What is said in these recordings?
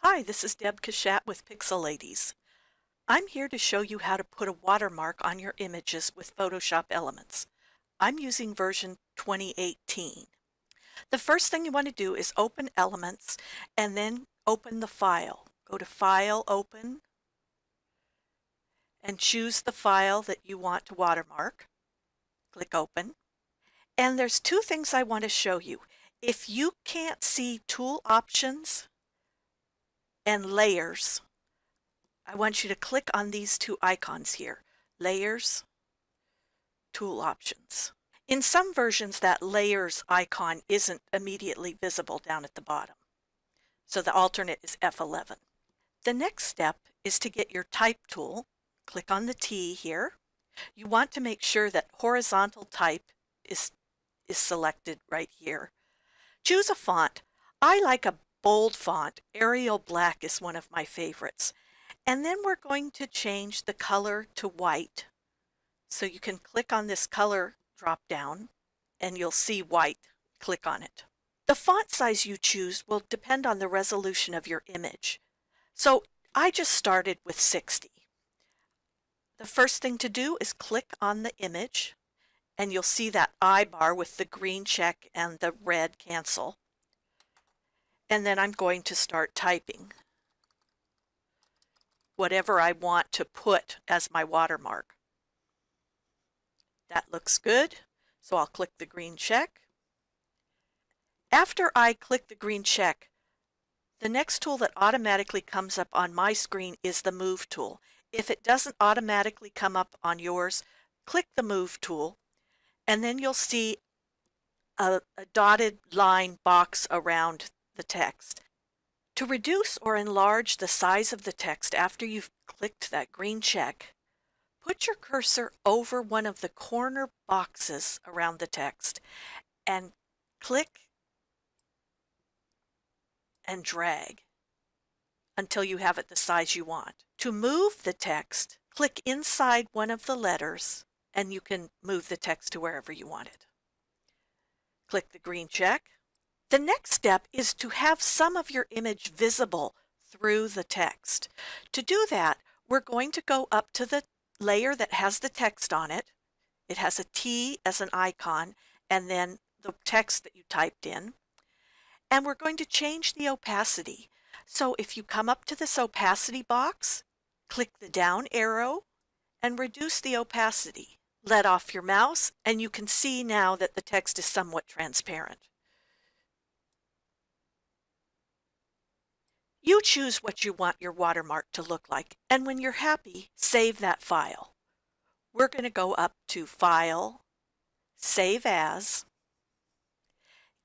Hi, this is Deb Cashat with Pixel Ladies. I'm here to show you how to put a watermark on your images with Photoshop Elements. I'm using version 2018. The first thing you want to do is open Elements and then open the file. Go to File, Open, and choose the file that you want to watermark. Click Open. And there's two things I want to show you. If you can't see Tool Options and Layers, I want you to click on these two icons here, Layers, Tool Options. In some versions, that Layers icon isn't immediately visible down at the bottom, so the alternate is F11. The next step is to get your Type tool. Click on the T here. You want to make sure that horizontal type is selected right here. Choose a font. I like a bold font. Arial Black is one of my favorites. And then we're going to change the color to white. So you can click on this color drop down and you'll see white. Click on it. The font size you choose will depend on the resolution of your image. So I just started with 60. The first thing to do is click on the image and you'll see that I bar with the green check and the red cancel. And then I'm going to start typing whatever I want to put as my watermark. That looks good, so I'll click the green check. After I click the green check, the next tool that automatically comes up on my screen is the Move tool. If it doesn't automatically come up on yours, click the Move tool, and then you'll see a dotted line box around the text. To reduce or enlarge the size of the text after you've clicked that green check, put your cursor over one of the corner boxes around the text and click and drag until you have it the size you want. To move the text, click inside one of the letters and you can move the text to wherever you want it. Click the green check. The next step is to have some of your image visible through the text. To do that, we're going to go up to the layer that has the text on it. It has a T as an icon and then the text that you typed in. And we're going to change the opacity. So if you come up to this opacity box, click the down arrow and reduce the opacity. Let off your mouse and you can see now that the text is somewhat transparent. You choose what you want your watermark to look like, and when you're happy, save that file. We're going to go up to File, Save As,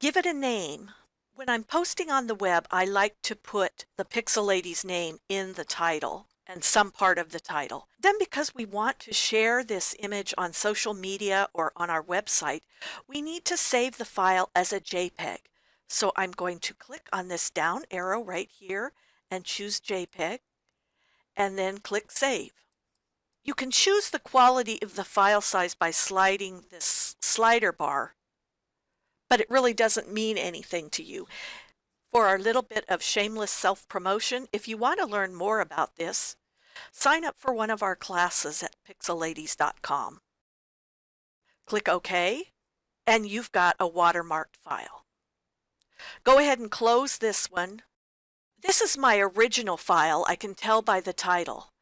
give it a name. When I'm posting on the web, I like to put the Pixel Lady's name in the title and some part of the title. Then because we want to share this image on social media or on our website, we need to save the file as a JPEG. So I'm going to click on this down arrow right here and choose JPEG and then click Save. You can choose the quality of the file size by sliding this slider bar, but it really doesn't mean anything to you. For our little bit of shameless self-promotion, if you want to learn more about this, sign up for one of our classes at pixelladies.com. Click OK, and you've got a watermarked file. Go ahead and close this one. This is my original file, I can tell by the title.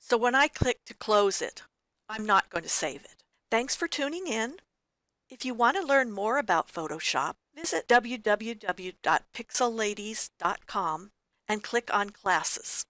So when I click to close it, I'm not going to save it. Thanks for tuning in. If you want to learn more about Photoshop, visit www.pixelladies.com and click on Classes.